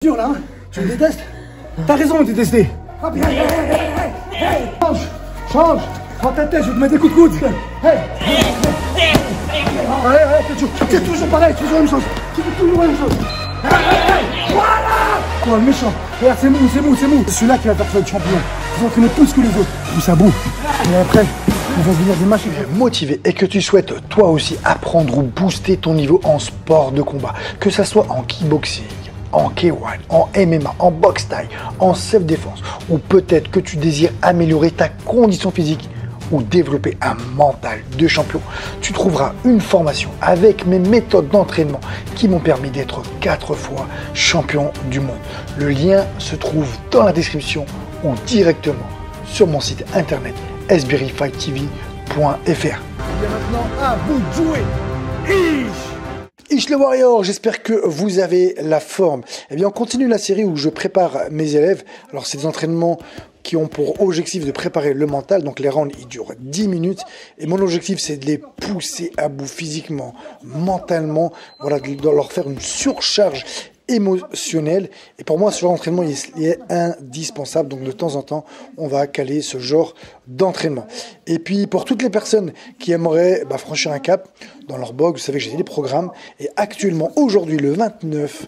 Dur là, hein? Tu me détestes? T'as raison de me détester. Ah, bien, change, change. Prends ta tête, je vais te mettre des coups de coude. C'est toujours pareil, toujours la même chose. Tu fais toujours la même chose. Voilà. Toi, le méchant. Regarde, c'est mou, c'est mou, c'est mou. C'est celui-là qui va faire ça, le champion. Vous en connaissez plus que les autres. Tout ça boue. Et après, on va devenir des machines. Motivé et que tu souhaites toi aussi apprendre ou booster ton niveau en sport de combat, que ça soit en kickboxing, en K1, en MMA, en boxe taille, en self-défense, ou peut-être que tu désires améliorer ta condition physique ou développer un mental de champion, tu trouveras une formation avec mes méthodes d'entraînement qui m'ont permis d'être 4 fois champion du monde. Le lien se trouve dans la description ou directement sur mon site internet sbirifightTV.fr. Il est maintenant à vous de jouer. Ish le Warrior, j'espère que vous avez la forme. Eh bien, on continue la série où je prépare mes élèves. Alors, c'est des entraînements qui ont pour objectif de préparer le mental. Donc, les rounds, ils durent 10 minutes. Et mon objectif, c'est de les pousser à bout physiquement, mentalement. Voilà, de leur faire une surcharge émotionnelle. Et pour moi, ce genre d'entraînement, il est indispensable. Donc, de temps en temps, on va caler ce genre d'entraînement. Et puis, pour toutes les personnes qui aimeraient franchir un cap dans leur blog, vous savez que j'ai des programmes. Et actuellement, aujourd'hui, le 29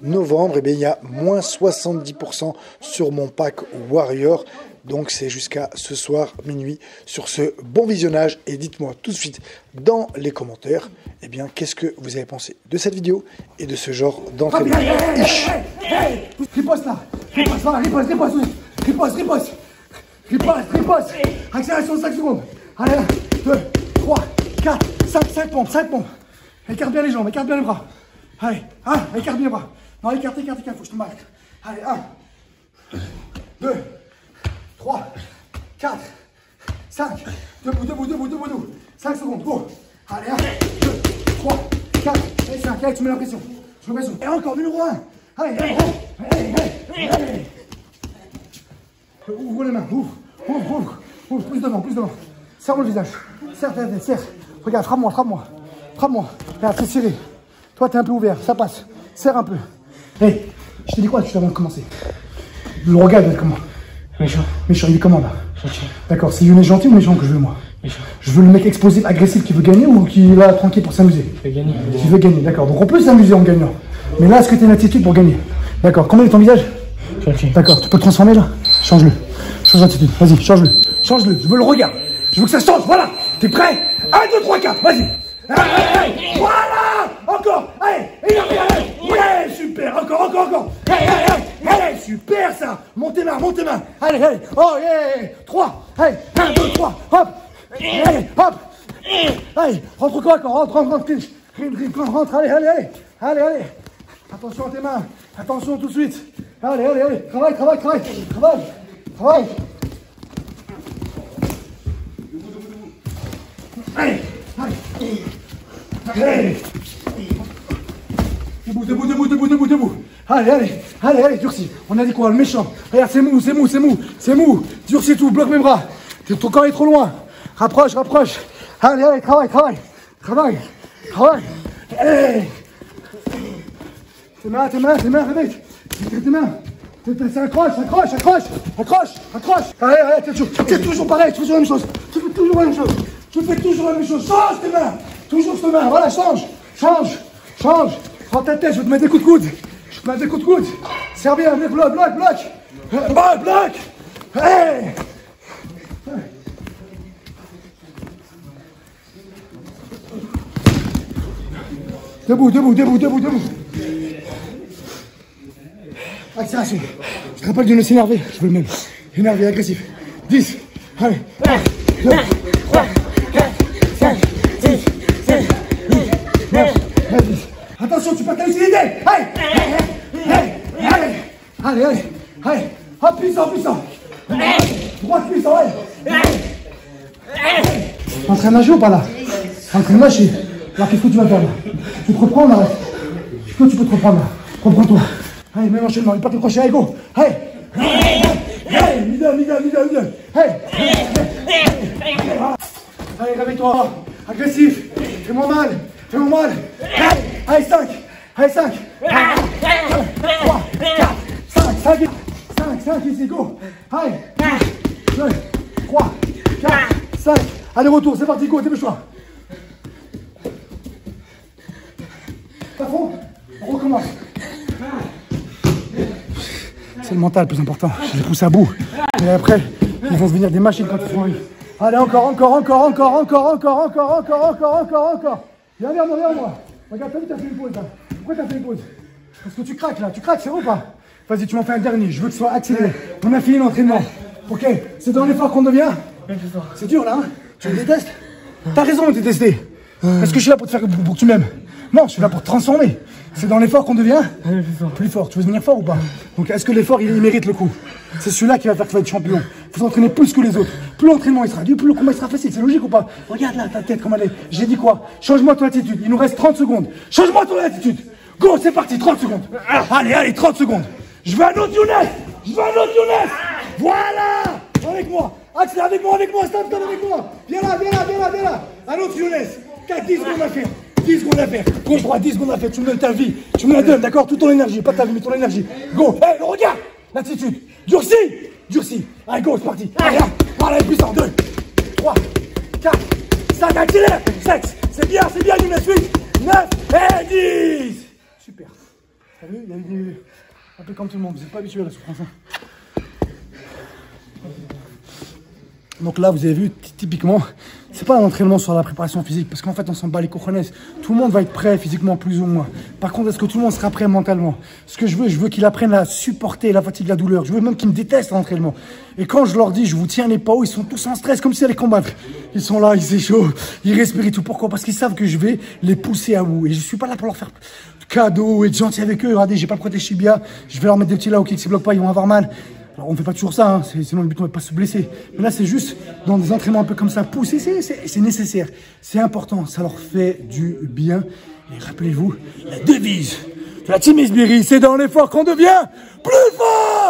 novembre, il y a moins 70% sur mon pack Warrior. Donc, c'est jusqu'à ce soir, minuit, sur ce bon visionnage. Et dites-moi tout de suite dans les commentaires, qu'est-ce que vous avez pensé de cette vidéo et de ce genre d'entraînement. Riposte là, riposte, voilà, riposte, riposte, riposte, riposte, riposte, riposte, accélération de 5 secondes. Allez, 1, 2, 3, 4, 5 pompes, 5 pompes. Écarte bien les jambes, écarte bien les bras. Allez, 1, écarte bien les bras. Non, écarte, faut que je te marque. Allez, 1, 2, 3, 4, 5, debout. 5 secondes, go. Allez, 1, 2, 3, 4, et 5. Allez, tu mets la pression. Je mets la pression. Et encore, numéro 1. Allez, allez. Ouvre les mains, ouvre, plus devant. Serre le visage, serre ta tête, serre. Regarde, frappe-moi. Regarde, c'est serré. Toi, t'es un peu ouvert, ça passe. Serre un peu. Hey, je t'ai dit quoi juste avant de commencer? Le regard, il va être comment? Méchant, il est comment là? D'accord, c'est Younes gentil ou méchant que je veux moi? Méchant. Je veux le mec explosif, agressif qui veut gagner ou qui est là tranquille pour s'amuser? Qui veut gagner, d'accord. Donc on peut s'amuser en gagnant. Mais là, est-ce que tu as une attitude pour gagner? D'accord, comment est ton visage? Gentil. D'accord, tu peux te transformer là? Change-le. Change d'attitude, vas-y, change-le. Je veux le regard. Je veux que ça change, voilà. T'es prêt? 1, 2, 3, 4, vas-y. Voilà. Encore. Allez, ouais, super, encore. Allez, super ça. Montez main. Allez. Oh, yeah. 3. Allez, 1, 2, 3, hop. Allez, hop. Allez, rentre encore, rentre. Rentre, allez. Attention à tes mains. Attention tout de suite. Allez. Travaille. Allez. Debout. Allez, durcis. On a dit quoi, le méchant? Regarde, c'est mou. Durcis tout, bloque mes bras. Ton corps est trop loin. Rapproche. Allez, travaille. Allez. Tes mains, réveille. Tes mains. Accroche. Allez, c'est toujours pareil, toujours la même chose. Tu fais toujours la même chose. Change tes mains. Toujours tes mains. Voilà, change. Prends ta tête, je vais te mettre des coups de coude. Serre bien, bloc. Hey. Debout. Accélération. Je te rappelle de ne s'énerver. Je veux le même. Énervé, agressif. 10. Allez. 1, 2, 3, 4, 5, 6, 7, 8, 9, 10. Attention, tu peux ta lucidité. Allez. Hop, puissant. Droite puissant, en train de nager ou pas là? En train de nager. Alors qu'est-ce que tu vas faire là? Tu te reprends, on arrête. Est-ce que tu peux te reprendre là? Reprends-toi. Allez, même enchaînement, il part te crochet, allez, go. Hey, middle. Allez, réveille-toi. Agressif. Fais-moi mal. Allez, 5. Allez, 5. 3, 4, 5, 5, ici, go. Allez, 1, 2, 3, 4, 5. Allez, retour, c'est parti, go, dépêche-toi. Pas fond, on recommence. C'est le mental le plus important. Je les pousse à bout. Et après, ils vont devenir des machines quand ils seront envie. Allez, encore. Viens vers moi. Regarde, t'as vu, t'as fait une pause là. Pourquoi t'as fait une pause? Parce que tu craques là. Tu craques, c'est vrai ou pas? Vas-y, tu m'en fais un dernier. Je veux que ce soit accéléré. On a fini l'entraînement. Ok, c'est dans l'effort qu'on devient. C'est dur là, hein? Tu me détestes? T'as raison de me détester. Parce que je suis là pour te faire pour que tu m'aimes. Non, je suis là pour te transformer. C'est dans l'effort qu'on devient plus fort. Tu veux devenir fort ou pas? Donc est-ce que l'effort il mérite le coup? C'est celui-là qui va faire que tu vas être champion. Il faut s'entraîner plus que les autres. Plus l'entraînement il sera dur, plus le combat il sera facile. C'est logique ou pas? Regarde là ta tête comme elle est. J'ai dit quoi? Change-moi ton attitude. Il nous reste 30 secondes. Change-moi ton attitude. Go, c'est parti, 30 secondes. Allez, 30 secondes. Je veux un autre Younes. Voilà. Avec moi. Axel, avec moi. Stop, avec moi. Viens là. Un autre Younes. 10 secondes à faire. 10 secondes à faire. Gauche, droite, 10 secondes à faire. Tu me donnes ta vie. Tu me la donnes, d'accord? Toute ton énergie. Pas ta vie, mais ton énergie. Go. Hey, regarde. L'attitude. Durcis. Allez, go, c'est parti. Allez, puissant. 2, 3, 4, 5. Accélère. 7. C'est bien, Younes. 8, 9 et 10. Super. T'as vu? Il y a eu un peu comme tout le monde. Vous n'êtes pas habitué à la souffrance. Donc là, vous avez vu, typiquement, c'est pas un entraînement sur la préparation physique, parce qu'en fait, on s'en bat les cojones. Tout le monde va être prêt physiquement, plus ou moins. Par contre, est-ce que tout le monde sera prêt mentalement? Ce que je veux qu'il apprenne à supporter la fatigue, la douleur. Je veux même qu'ils me détestent en entraînement. Et quand je leur dis, je vous tiens les pas hauts, ils sont tous en stress, comme si allaient combattre. Ils sont là, ils s'échauffent, ils respirent et tout. Pourquoi? Parce qu'ils savent que je vais les pousser à bout. Et je suis pas là pour leur faire cadeau et être gentil avec eux. Regardez, j'ai pas protégé Shibia. Je vais leur mettre des petits là au kick, s'ils bloquent pas, ils vont avoir mal. Alors on ne fait pas toujours ça, hein. Sinon le but on ne va pas se blesser. Mais là c'est juste dans des entraînements un peu comme ça, pousser, c'est nécessaire, c'est important, ça leur fait du bien. Et rappelez-vous, la devise de la Team Esbiri, c'est dans l'effort qu'on devient plus fort.